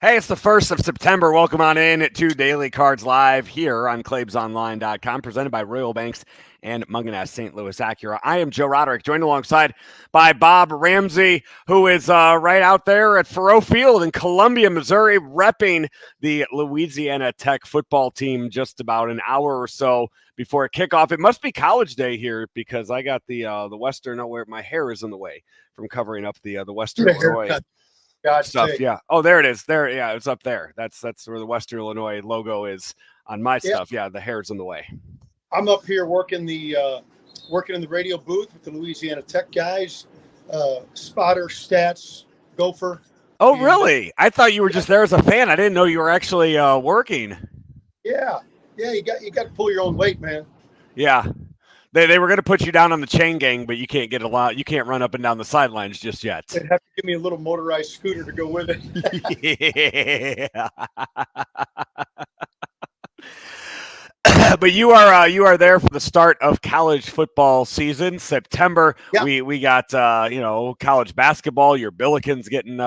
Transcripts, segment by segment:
Hey, it's the 1st of September. Welcome on in to Daily Cards Live here on ClaibsOnline.com, presented by Royal Banks and Munganess St. Louis Acura. I am Joe Roderick, joined alongside by Bob Ramsey, who is right out there at Faurot Field in Columbia, Missouri, repping the Louisiana Tech football team just about an hour or so before kickoff. It must be college day here because I got the Western, where my hair is in the way from covering up the Western Illinois stuff. Sake. Yeah. Oh, there it is. There. Yeah, it's up there. That's where the Western Illinois logo is on my stuff. Yeah, the hair's in the way. I'm up here working in the radio booth with the Louisiana Tech guys. Spotter, stats, gopher. Oh, really? I thought you were just there as a fan. I didn't know you were actually working. Yeah. You got to pull your own weight, man. Yeah. They were going to put you down on the chain gang, but you can't get a lot. You can't run up and down the sidelines just yet. They'd have to give me a little motorized scooter to go with Yeah. it. But you are there for the start of college football season, September. Yep. We got college basketball. Your Billikens getting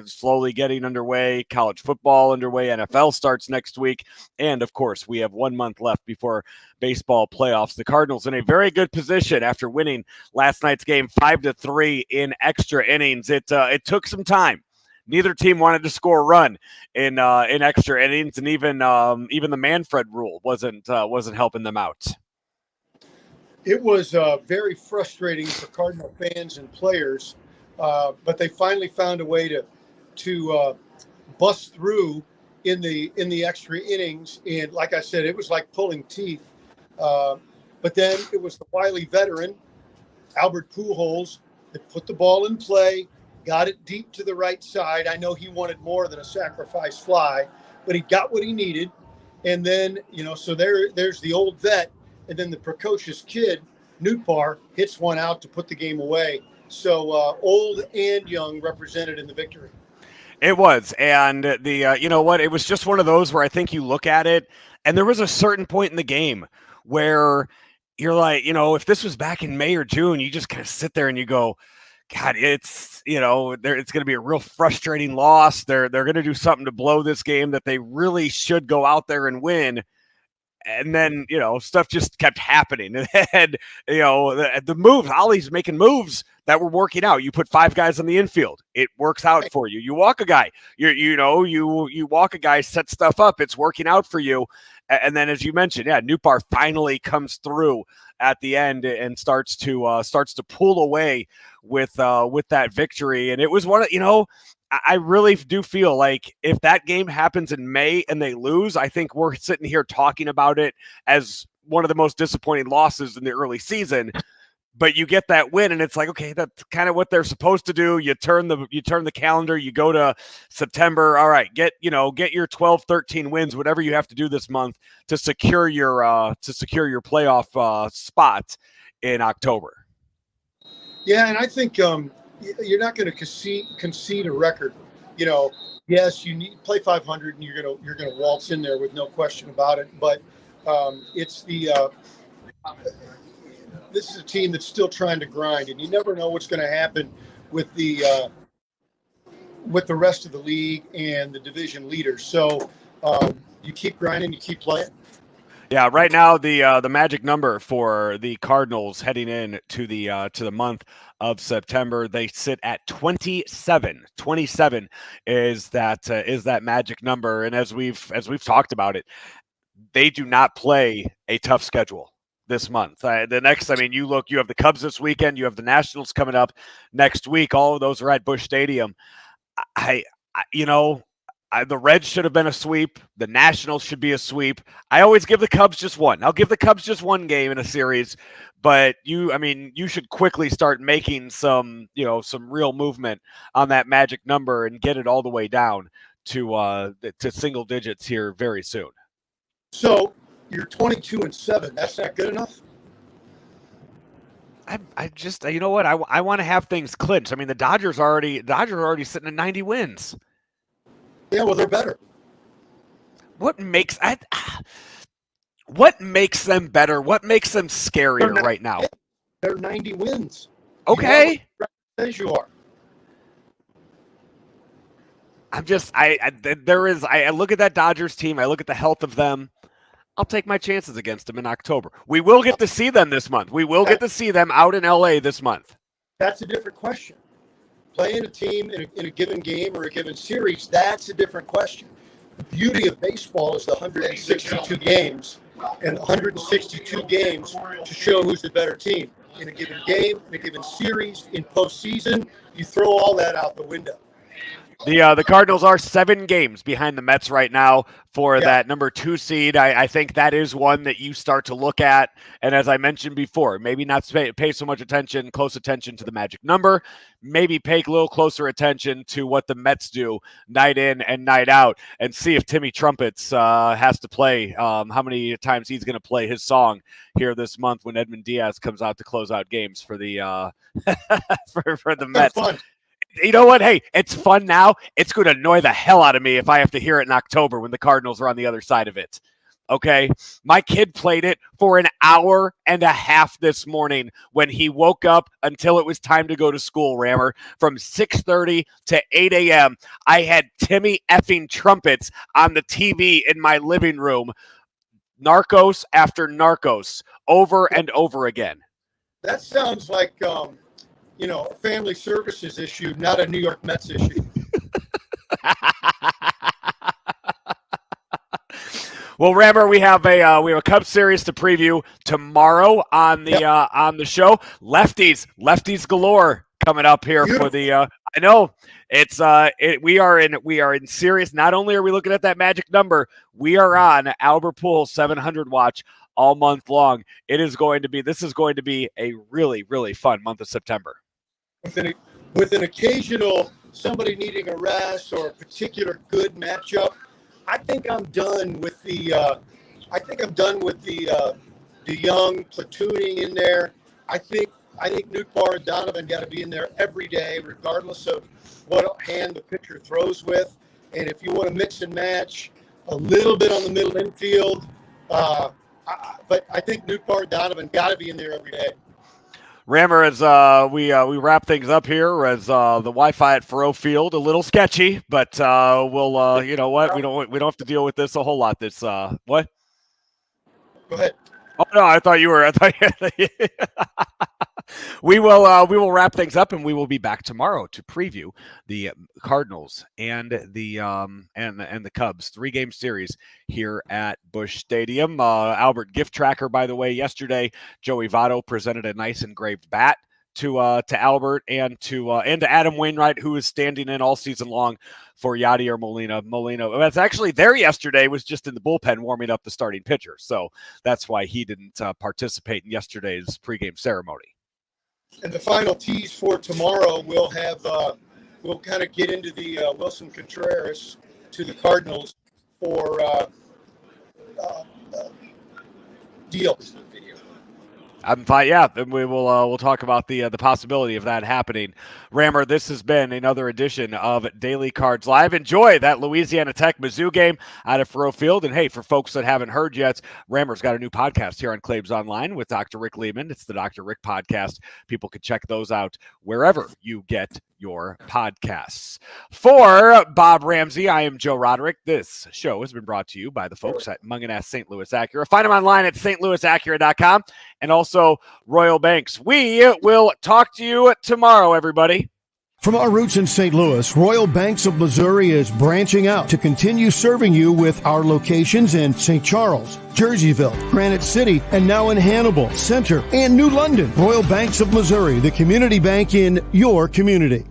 slowly getting underway. College football underway. NFL starts next week, and of course we have 1 month left before baseball playoffs. The Cardinals in a very good position after winning last night's game 5-3 in extra innings. It took some time. Neither team wanted to score a run in extra innings, and even the Manfred rule wasn't helping them out. It was very frustrating for Cardinal fans and players, but they finally found a way to bust through in the extra innings. And like I said, it was like pulling teeth. But then it was the wily veteran, Albert Pujols, that put the ball in play. Got it deep to the right side. I know he wanted more than a sacrifice fly, but he got what he needed. And then, so there's the old vet, and then the precocious kid, Newtbar, hits one out to put the game away. So old and young represented in the victory. It was. And it was just one of those where I think you look at it, and there was a certain point in the game where you're like, if this was back in May or June, you just kind of sit there and you go, God, it's going to be a real frustrating loss. They're going to do something to blow this game that they really should go out there and win. And then, stuff just kept happening. And, the moves, Ollie's making moves that were working out. You put 5 guys on the infield. It works out for you. You walk a guy. You walk a guy, set stuff up. It's working out for you. And then, as you mentioned, Newtbar finally comes through at the end and starts to pull away with that victory. And it was one of, I really do feel like if that game happens in May and they lose, I think we're sitting here talking about it as one of the most disappointing losses in the early season. But you get that win, and it's like, okay, that's kind of what they're supposed to do. You turn the calendar, you go to September. All right, get your 12, 13 wins, whatever you have to do this month to secure your playoff spot in October. Yeah, and I think you're not going to concede a record. Yes, you need play 500, and you're gonna waltz in there with no question about it. But it's this is a team that's still trying to grind, and you never know what's going to happen with the rest of the league and the division leaders. So you keep grinding, you keep playing. Yeah, right now the magic number for the Cardinals heading in to the month of September, they sit at 27. 27 is that magic number, and as we've talked about it, they do not play a tough schedule this month. You have the Cubs this weekend, you have the Nationals coming up next week. All of those are at Busch Stadium. The Reds should have been a sweep. The Nationals should be a sweep. I always give the Cubs just one. I'll give the Cubs just one game in a series, but you should quickly start making some real movement on that magic number and get it all the way down to single digits here very soon. So you're 22-7. That's not good enough. I just, what? I want to have things clinched. I mean, the Dodgers are already sitting at 90 wins. Yeah, well, they're better. What makes them better? What makes them scarier right now? They're 90 wins. Okay. As you are. I'm just, I look at that Dodgers team. I look at the health of them. I'll take my chances against them in October. We will get to see them this month. We will get to see them out in LA this month. That's a different question. Playing a team in a given game or a given series, that's a different question. The beauty of baseball is the 162 games, and 162 games to show who's the better team. In a given game, in a given series, in postseason, you throw all that out the window. The Cardinals are 7 games behind the Mets right now for that number 2 seed. I think that is one that you start to look at. And as I mentioned before, maybe not pay so much close attention to the magic number. Maybe pay a little closer attention to what the Mets do night in and night out, and see if Timmy Trumpets has to play, how many times he's going to play his song here this month when Edwin Diaz comes out to close out games for the for the Mets. Fun. You know what? Hey, it's fun now. It's going to annoy the hell out of me if I have to hear it in October when the Cardinals are on the other side of it. Okay? My kid played it for an hour and a half this morning when he woke up until it was time to go to school, Rammer. From 6:30 to 8 a.m., I had Timmy effing Trumpets on the TV in my living room. Narcos after Narcos, over and over again. That sounds like a family services issue, not a New York Mets issue. Well, Rammer, we have a Cubs series to preview tomorrow on the show. Lefties galore coming up here. Beautiful. For the. I know it's we are in serious. Not only are we looking at that magic number, we are on Albert Pujols 700 watch all month long. This is going to be a really, really fun month of September. With an occasional somebody needing a rest or a particular good matchup, I think I'm done with the young platooning in there. I think Nootbaar and Donovan got to be in there every day, regardless of what hand the pitcher throws with. And if you want to mix and match a little bit on the middle infield, but I think Nootbaar and Donovan got to be in there every day. Rammer, as we wrap things up here, as the Wi-Fi at Faroe Field a little sketchy, but we'll you know what, we don't have to deal with this a whole lot. This what? Go ahead. Oh no, I thought you were. We will wrap things up, and we will be back tomorrow to preview the Cardinals and the Cubs 3-game series here at Busch Stadium. Albert gift tracker, by the way, yesterday Joey Votto presented a nice engraved bat to Albert and to Adam Wainwright, who is standing in all season long for Yadier Molina. Molina, that's actually there yesterday, was just in the bullpen warming up the starting pitcher, so that's why he didn't participate in yesterday's pregame ceremony. And the final tease for tomorrow, we'll kind of get into the Wilson Contreras to the Cardinals for deal. I'm fine. Yeah, and we'll talk about the possibility of that happening. Rammer, this has been another edition of Daily Cards Live. Enjoy that Louisiana Tech Mizzou game out of Faroe Field. And hey, for folks that haven't heard yet, Rammer's got a new podcast here on Claibs Online with Dr. Rick Lehman. It's the Dr. Rick podcast. People can check those out wherever you get your podcasts. For Bob Ramsey, I am Joe Roderick. This show has been brought to you by the folks at Munganess St. Louis Acura. Find them online at stlouisacura.com and also Royal Banks. We will talk to you tomorrow, everybody. From our roots in St. Louis, Royal Banks of Missouri is branching out to continue serving you with our locations in St. Charles, Jerseyville, Granite City, and now in Hannibal, Center, and New London. Royal Banks of Missouri, the community bank in your community.